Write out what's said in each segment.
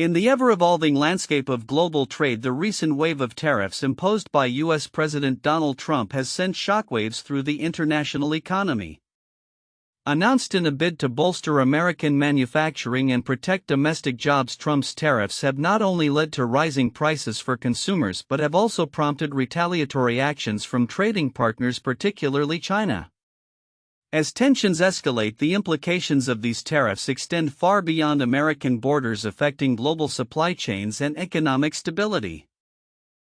In the ever-evolving landscape of global trade, the recent wave of tariffs imposed by U.S. President Donald Trump has sent shockwaves through the international economy. Announced in a bid to bolster American manufacturing and protect domestic jobs, Trump's tariffs have not only led to rising prices for consumers but have also prompted retaliatory actions from trading partners, particularly China. As tensions escalate, the implications of these tariffs extend far beyond American borders, affecting global supply chains and economic stability.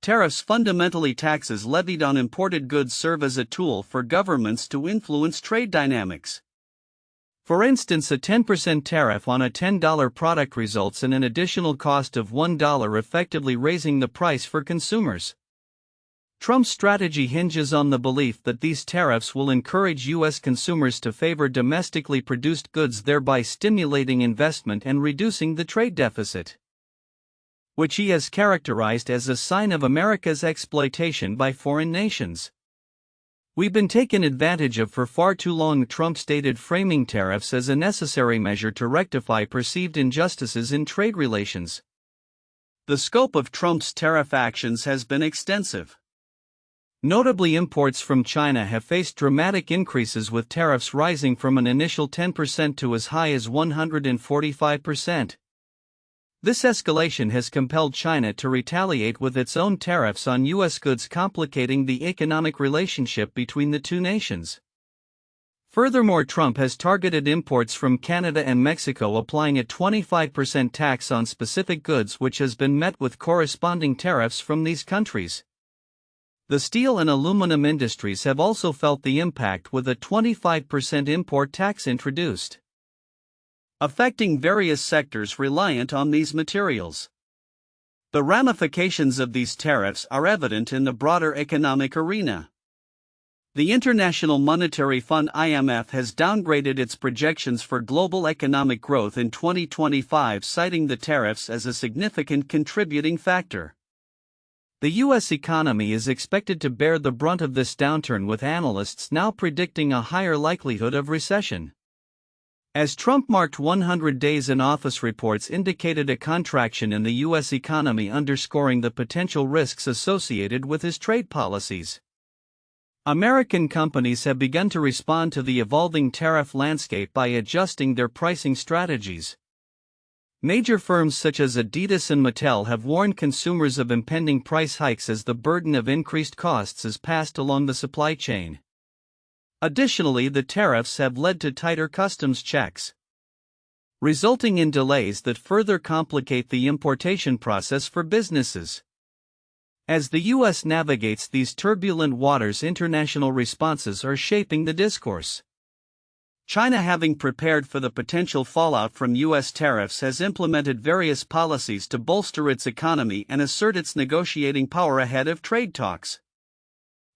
Tariffs, fundamentally taxes levied on imported goods, serve as a tool for governments to influence trade dynamics. For instance, a 10% tariff on a $10 product results in an additional cost of $1, effectively raising the price for consumers. Trump's strategy hinges on the belief that these tariffs will encourage U.S. consumers to favor domestically produced goods, thereby stimulating investment and reducing the trade deficit, which he has characterized as a sign of America's exploitation by foreign nations. "We've been taken advantage of for far too long," Trump stated, framing tariffs as a necessary measure to rectify perceived injustices in trade relations. The scope of Trump's tariff actions has been extensive. Notably, imports from China have faced dramatic increases, with tariffs rising from an initial 10% to as high as 145%. This escalation has compelled China to retaliate with its own tariffs on U.S. goods, complicating the economic relationship between the two nations. Furthermore, Trump has targeted imports from Canada and Mexico, applying a 25% tax on specific goods, which has been met with corresponding tariffs from these countries. The steel and aluminum industries have also felt the impact, with a 25% import tax introduced, affecting various sectors reliant on these materials. The ramifications of these tariffs are evident in the broader economic arena. The International Monetary Fund (IMF) has downgraded its projections for global economic growth in 2025, citing the tariffs as a significant contributing factor. The U.S. economy is expected to bear the brunt of this downturn, with analysts now predicting a higher likelihood of recession. As Trump marked 100 days in office, reports indicated a contraction in the U.S. economy, underscoring the potential risks associated with his trade policies. American companies have begun to respond to the evolving tariff landscape by adjusting their pricing strategies. Major firms such as Adidas and Mattel have warned consumers of impending price hikes as the burden of increased costs is passed along the supply chain. Additionally, the tariffs have led to tighter customs checks, resulting in delays that further complicate the importation process for businesses. As the U.S. navigates these turbulent waters, international responses are shaping the discourse. China, having prepared for the potential fallout from U.S. tariffs, has implemented various policies to bolster its economy and assert its negotiating power ahead of trade talks.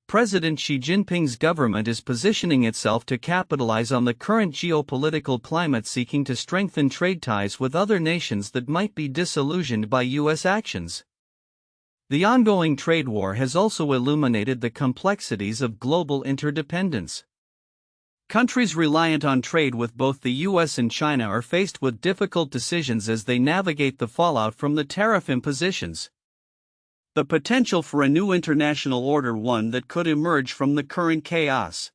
President Xi Jinping's government is positioning itself to capitalize on the current geopolitical climate, seeking to strengthen trade ties with other nations that might be disillusioned by U.S. actions. The ongoing trade war has also illuminated the complexities of global interdependence. Countries reliant on trade with both the U.S. and China are faced with difficult decisions as they navigate the fallout from the tariff impositions. The potential for a new international order, one that could emerge from the current chaos,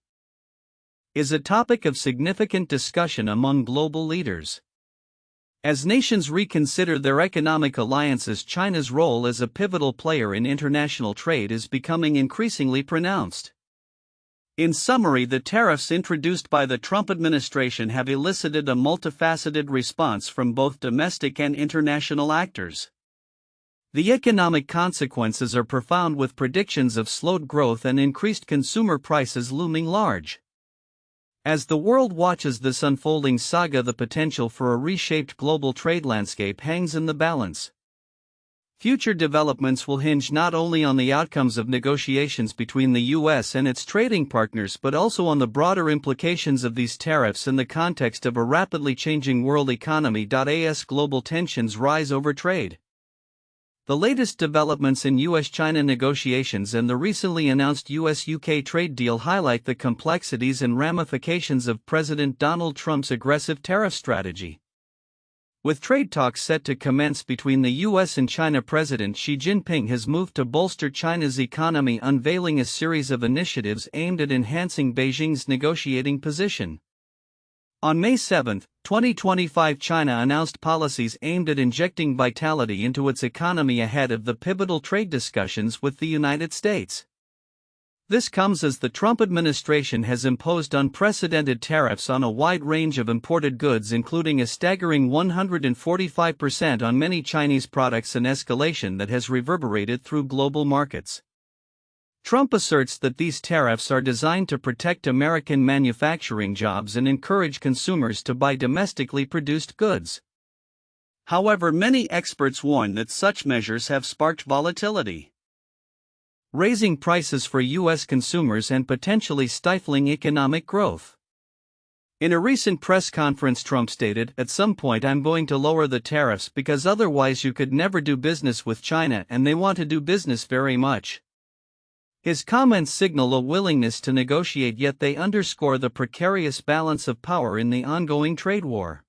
is a topic of significant discussion among global leaders. As nations reconsider their economic alliances, China's role as a pivotal player in international trade is becoming increasingly pronounced. In summary, the tariffs introduced by the Trump administration have elicited a multifaceted response from both domestic and international actors. The economic consequences are profound, with predictions of slowed growth and increased consumer prices looming large. As the world watches this unfolding saga, the potential for a reshaped global trade landscape hangs in the balance. Future developments will hinge not only on the outcomes of negotiations between the U.S. and its trading partners, but also on the broader implications of these tariffs in the context of a rapidly changing world economy. As global tensions rise over trade, the latest developments in U.S.-China negotiations and the recently announced U.S. UK trade deal highlight the complexities and ramifications of President Donald Trump's aggressive tariff strategy. With trade talks set to commence between the U.S. and China, President Xi Jinping has moved to bolster China's economy, unveiling a series of initiatives aimed at enhancing Beijing's negotiating position. On May 7, 2025, China announced policies aimed at injecting vitality into its economy ahead of the pivotal trade discussions with the United States. This comes as the Trump administration has imposed unprecedented tariffs on a wide range of imported goods, including a staggering 145% on many Chinese products, an escalation that has reverberated through global markets. Trump asserts that these tariffs are designed to protect American manufacturing jobs and encourage consumers to buy domestically produced goods. However, many experts warn that such measures have sparked volatility, raising prices for U.S. consumers and potentially stifling economic growth. In a recent press conference, Trump stated, "At some point I'm going to lower the tariffs because otherwise you could never do business with China, and they want to do business very much." His comments signal a willingness to negotiate, yet they underscore the precarious balance of power in the ongoing trade war.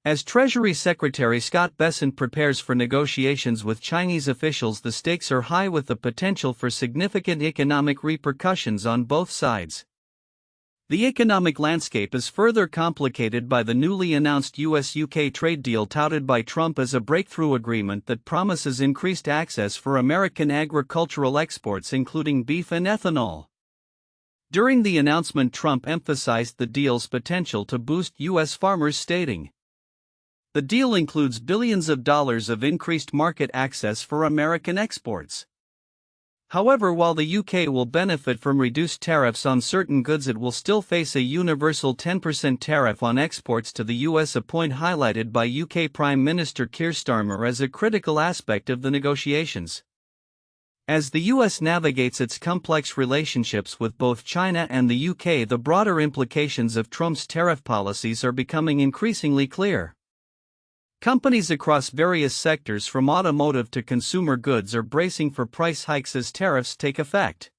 As Treasury Secretary Scott Bessent prepares for negotiations with Chinese officials, the stakes are high, with the potential for significant economic repercussions on both sides. The economic landscape is further complicated by the newly announced U.S. UK trade deal touted by Trump as a breakthrough agreement that promises increased access for American agricultural exports, including beef and ethanol. During the announcement, Trump emphasized the deal's potential to boost U.S. farmers, stating, "The deal includes billions of dollars of increased market access for American exports." However, while the UK will benefit from reduced tariffs on certain goods, it will still face a universal 10% tariff on exports to the US, a point highlighted by UK Prime Minister Keir Starmer as a critical aspect of the negotiations. As the US navigates its complex relationships with both China and the UK, the broader implications of Trump's tariff policies are becoming increasingly clear. Companies across various sectors, from automotive to consumer goods, are bracing for price hikes as tariffs take effect.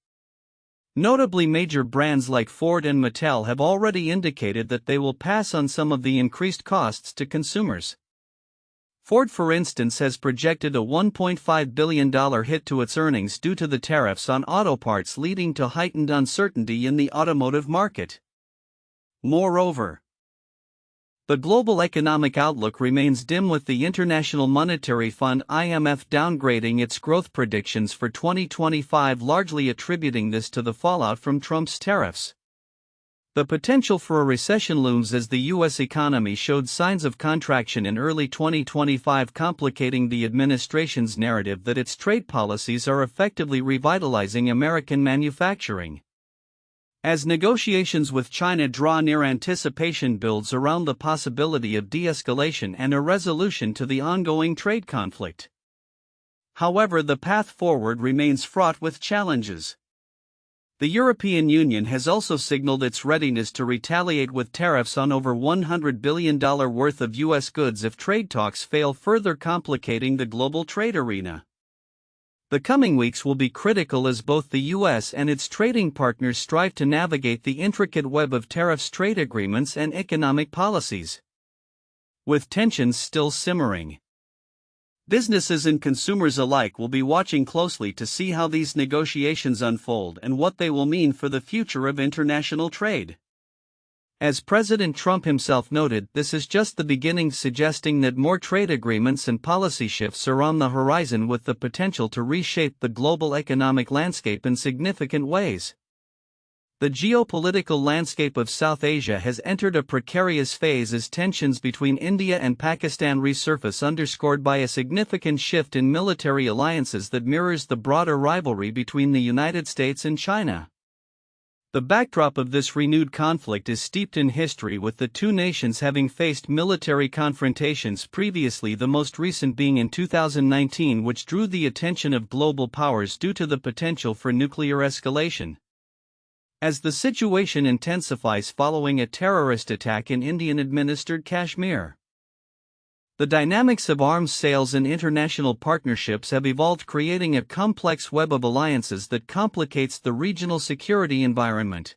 Notably, major brands like Ford and Mattel have already indicated that they will pass on some of the increased costs to consumers. Ford, for instance, has projected a $1.5 billion hit to its earnings due to the tariffs on auto parts, leading to heightened uncertainty in the automotive market. Moreover, the global economic outlook remains dim, with the International Monetary Fund (IMF) downgrading its growth predictions for 2025, largely attributing this to the fallout from Trump's tariffs. The potential for a recession looms as the U.S. economy showed signs of contraction in early 2025, complicating the administration's narrative that its trade policies are effectively revitalizing American manufacturing. As negotiations with China draw near, anticipation builds around the possibility of de-escalation and a resolution to the ongoing trade conflict. However, the path forward remains fraught with challenges. The European Union has also signaled its readiness to retaliate with tariffs on over $100 billion worth of U.S. goods if trade talks fail, further complicating the global trade arena. The coming weeks will be critical as both the U.S. and its trading partners strive to navigate the intricate web of tariffs, trade agreements, and economic policies. With tensions still simmering, businesses and consumers alike will be watching closely to see how these negotiations unfold and what they will mean for the future of international trade. As President Trump himself noted, this is just the beginning, suggesting that more trade agreements and policy shifts are on the horizon, with the potential to reshape the global economic landscape in significant ways. The geopolitical landscape of South Asia has entered a precarious phase as tensions between India and Pakistan resurface, underscored by a significant shift in military alliances that mirrors the broader rivalry between the United States and China. The backdrop of this renewed conflict is steeped in history, with the two nations having faced military confrontations previously, the most recent being in 2019, which drew the attention of global powers due to the potential for nuclear escalation. As the situation intensifies following a terrorist attack in Indian-administered Kashmir, the dynamics of arms sales and international partnerships have evolved, creating a complex web of alliances that complicates the regional security environment.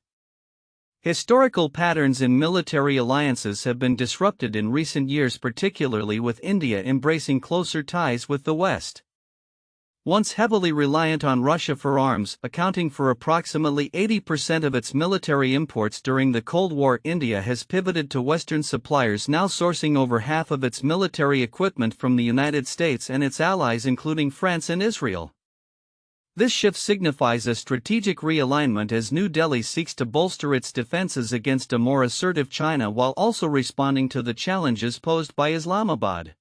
Historical patterns in military alliances have been disrupted in recent years, particularly with India embracing closer ties with the West. Once heavily reliant on Russia for arms, accounting for approximately 80% of its military imports during the Cold War, India has pivoted to Western suppliers, now sourcing over half of its military equipment from the United States and its allies, including France and Israel. This shift signifies a strategic realignment as New Delhi seeks to bolster its defenses against a more assertive China while also responding to the challenges posed by Islamabad.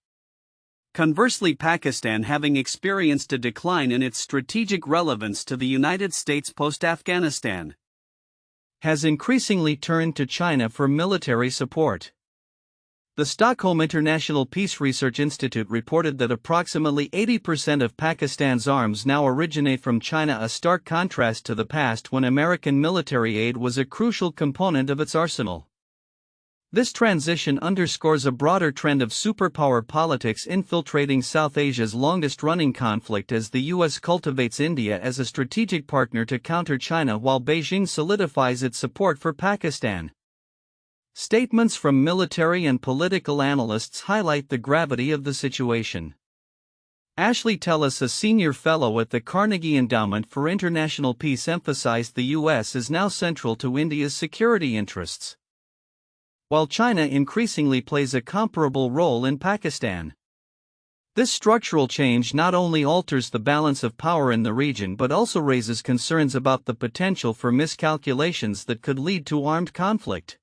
Conversely, Pakistan, having experienced a decline in its strategic relevance to the United States post-Afghanistan, has increasingly turned to China for military support. The Stockholm International Peace Research Institute reported that approximately 80% of Pakistan's arms now originate from China, a stark contrast to the past when American military aid was a crucial component of its arsenal. This transition underscores a broader trend of superpower politics infiltrating South Asia's longest-running conflict as the U.S. cultivates India as a strategic partner to counter China while Beijing solidifies its support for Pakistan. Statements from military and political analysts highlight the gravity of the situation. Ashley Tellis, a senior fellow at the Carnegie Endowment for International Peace, emphasized the U.S. is now central to India's security interests, while China increasingly plays a comparable role in Pakistan. This structural change not only alters the balance of power in the region but also raises concerns about the potential for miscalculations that could lead to armed conflict.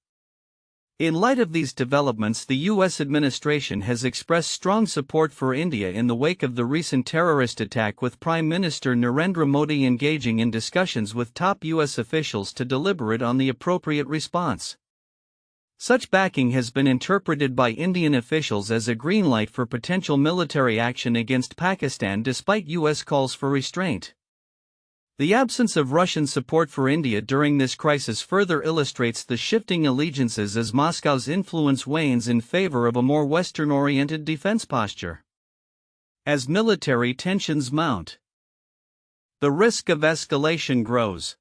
In light of these developments, the U.S. administration has expressed strong support for India in the wake of the recent terrorist attack, with Prime Minister Narendra Modi engaging in discussions with top U.S. officials to deliberate on the appropriate response. Such backing has been interpreted by Indian officials as a green light for potential military action against Pakistan despite U.S. calls for restraint. The absence of Russian support for India during this crisis further illustrates the shifting allegiances as Moscow's influence wanes in favor of a more Western-oriented defense posture. As military tensions mount, the risk of escalation grows.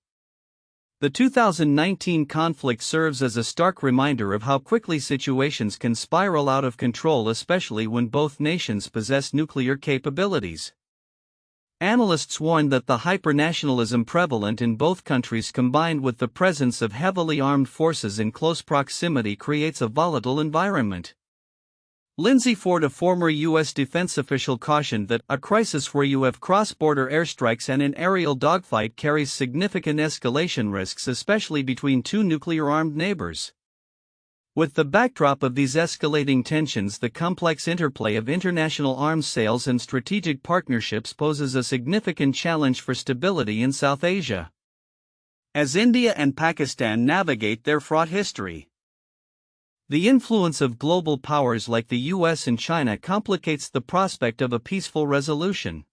The 2019 conflict serves as a stark reminder of how quickly situations can spiral out of control, especially when both nations possess nuclear capabilities. Analysts warn that the hypernationalism prevalent in both countries, combined with the presence of heavily armed forces in close proximity, creates a volatile environment. Lindsay Ford, a former U.S. defense official, cautioned that a crisis where you have cross-border airstrikes and an aerial dogfight carries significant escalation risks, especially between two nuclear-armed neighbors. With the backdrop of these escalating tensions, the complex interplay of international arms sales and strategic partnerships poses a significant challenge for stability in South Asia. As India and Pakistan navigate their fraught history, the influence of global powers like the U.S. and China complicates the prospect of a peaceful resolution.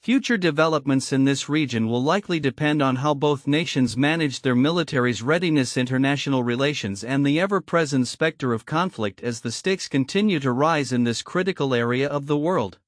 Future developments in this region will likely depend on how both nations manage their military's readiness, international relations, and the ever-present specter of conflict as the stakes continue to rise in this critical area of the world.